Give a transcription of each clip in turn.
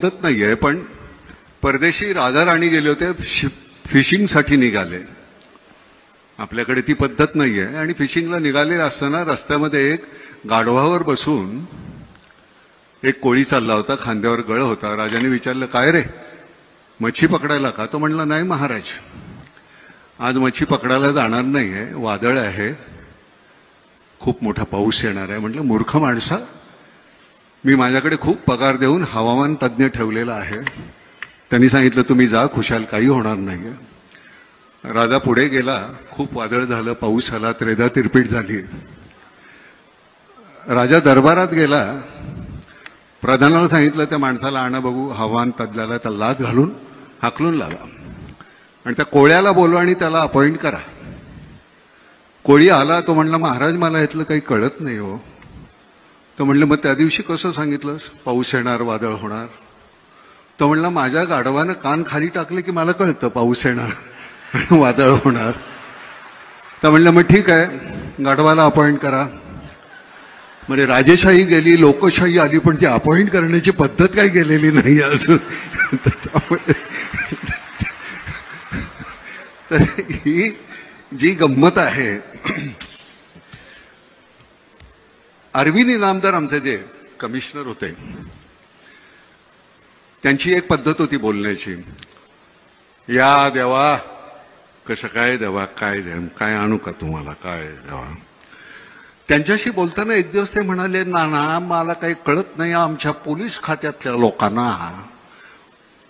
पद्धत नाहीये, पण परदेशी राजा राणी गेले होते, फिशिंगसाठी निघाले. आपल्याकडे ती पद्धत नाहीये. आणि फिशिंगला निघाले असताना रस्त्यामध्ये एक गाढवावर बसून एक कोळी चालला होता, खांद्यावर गळ होता. राजाने विचारलं, काय रे, मच्छी पकडायला का? तो म्हणला, नाही महाराज, आज मच्छी पकडायला जाणार नाहीये, वादळ आहे, खूप मोठा पाऊस येणार आहे. म्हटलं, मूर्ख माणसा, मी माझ्याकडे खूप पगार देऊन हवामान तज्ज्ञ ठेवलेला आहे. त्यांनी सांगितलं, तुम्ही जा, खुशाल, काही होणार नाहीये. राजा पुढे गेला. खूप वादळ झालं, पाऊस आला, त्रेधा तिरपीट झाली. राजा दरबारात गेला. प्रधानाला सांगितलं, त्या माणसाला आणा बघू, हवामान तज्ज्ञाला. त्या लाद घालून हाकलून लावा आणि त्या कोळ्याला बोलवा आणि त्याला अपॉइंट करा. कोळी आला. तो म्हणला, महाराज, मला यातलं काही कळत नाही हो. तो म्हणलं, मग त्या दिवशी कसं सांगितलंस, पाऊस येणार, वादळ होणार? तो म्हणला, माझ्या गाढवानं कान खाली टाकले की मला कळतं पाऊस येणार आणि वादळ होणार. तर म्हणलं, मग ठीक आहे, गाढवाला अपॉइंट करा. म्हणजे राजेशाही गेली, लोकशाही आली, पण ती अपॉइंट करण्याची पद्धत काही गेलेली नाही अजून. तर ही जी गंमत आहे, अरविंद इनामदार आमचे जे कमिशनर होते, त्यांची एक पद्धत होती बोलण्याची. या देवा, कसं काय देवा, काय आणू का तुम्हाला, काय देवा. त्यांच्याशी बोलताना एक दिवस ते म्हणाले, ना मला काही कळत नाही, आमच्या पोलीस खात्यातल्या लोकांना,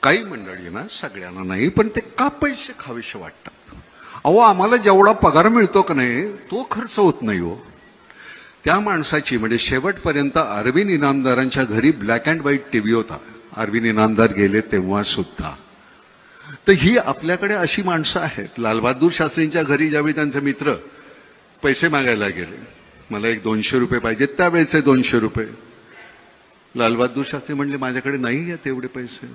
काही मंडळी ना, सगळ्यांना नाही, पण ते का पैसे खावेसे वाटतात. अहो, आम्हाला जेवढा पगार मिळतो का नाही, तो खर्च होत नाही हो. त्या माणसाची, म्हणजे शेवटपर्यंत अरविंद इनामदारांच्या घरी ब्लॅक अँड व्हाईट टीव्ही होता, अरविंद इनामदार गेले तेव्हा सुद्धा. तर ही आपल्याकडे अशी माणसं आहेत. लालबहादूर शास्त्रींच्या घरी ज्यावेळी त्यांचे मित्र पैसे मागायला गेले, मला एक 200 रुपये पाहिजे, त्यावेळेचे 200 रुपये, लालबहादूर शास्त्री म्हणले, माझ्याकडे नाही आहेत एवढे पैसे.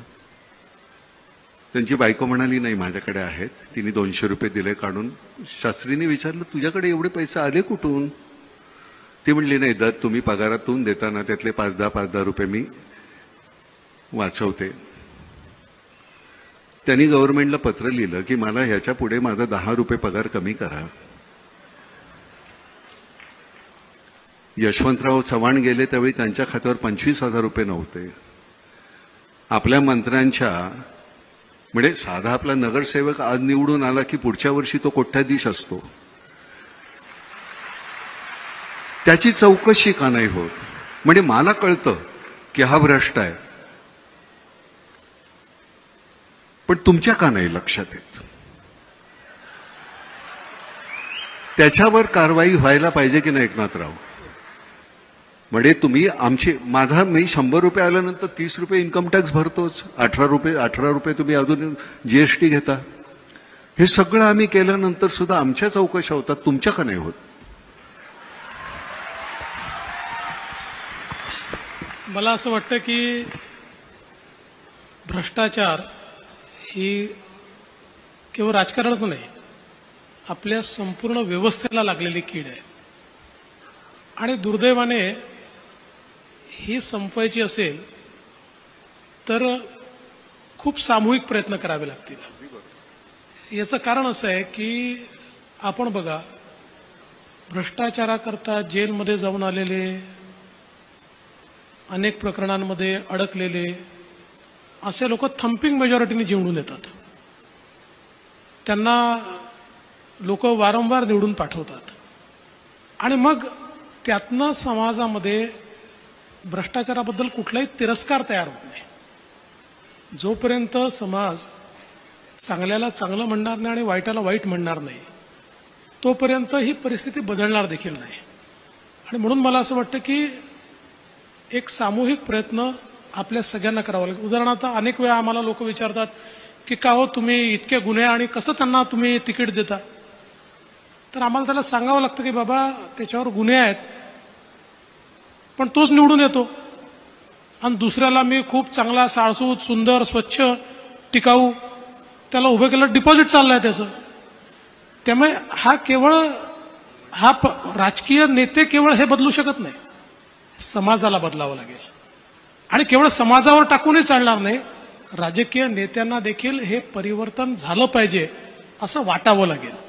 त्यांची बायको म्हणाली, नाही, माझ्याकडे आहेत. तिने 200 रुपये दिले काढून. शास्त्रीने विचारलं, तुझ्याकडे एवढे पैसे आले कुठून? ती म्हणली, नाही, दर तुम्ही पगारातून देताना त्यातले 5-10 रुपये मी वाचवते. त्यांनी गव्हर्नमेंटला पत्र लिहिलं की मला ह्याच्या पुढे माझा 10 रुपये पगार कमी करा. यशवंतराव चव्हाण गेले त्यावेळी त्यांच्या खात्यावर 25,000 रुपये नव्हते. आपल्या मंत्र्यांच्या, म्हणजे साधा आपला नगरसेवक आज निवडून आला की पुढच्या वर्षी तो कोट्याधीश असतो, त्याची चौकशी का नाही होत? म्हणजे मला कळतं की हा भ्रष्ट आहे, पण तुमच्या का नाही लक्षात येत? त्याच्यावर कारवाई व्हायला पाहिजे की नाही एकनाथराव? म्हणजे तुम्ही मी 100 रुपये आल्यानंतर 30 रुपये इन्कम टॅक्स भरतोच, 18 रुपये तुम्ही अजून जीएसटी घेता. हे सगळं आम्ही केल्यानंतर सुद्धा आमच्या चौकशा होतात, तुमच्या का नाही होत? मला असं वाटतं की भ्रष्टाचार ही केवळ राजकारणच नाही, आपल्या संपूर्ण व्यवस्थेला लागलेली कीड आहे. आणि दुर्दैवाने ही संपवायची असेल तर खूप सामूहिक प्रयत्न करावे लागतील. याचं कारण असं आहे की आपण बघा, भ्रष्टाचाराकरता जेलमध्ये जाऊन आलेले, अनेक प्रकरणांमध्ये अडकलेले असे लोक थंपिंग मेजॉरिटीने निवडून येतात. त्यांना लोक वारंवार निवडून पाठवतात आणि मग त्यातनं समाजामध्ये भ्रष्टाचाराबद्दल कुठलाही तिरस्कार तयार होत नाही. जोपर्यंत समाज चांगल्याला चांगलं म्हणणार नाही आणि वाईटाला वाईट म्हणणार नाही, तोपर्यंत ही परिस्थिती बदलणार देखील नाही. आणि म्हणून मला असं वाटतं की एक सामूहिक प्रयत्न आपल्या सगळ्यांना करावा लागेल. उदाहरणार्थ, अनेक वेळा आम्हाला लोक विचारतात की का हो तुम्ही इतके गुन्हे आणि कसं त्यांना तुम्ही तिकीट देता? तर आम्हाला त्याला सांगावं लागतं की बाबा, त्याच्यावर गुन्हे आहेत पण तोच निवडून येतो आणि दुसऱ्याला मी खूप चांगला, साळसूत, सुंदर, स्वच्छ, टिकाऊ त्याला उभं केलं, डिपॉझिट चाललंय त्याचं. त्यामुळे राजकीय नेते केवळ हे बदलू शकत नाही, समाजाला बदलावं लागेल. आणि केवळ समाजावर टाकूनही चालणार नाही, राजकीय नेत्यांना देखील हे परिवर्तन झालं पाहिजे असं वाटावं लागेल.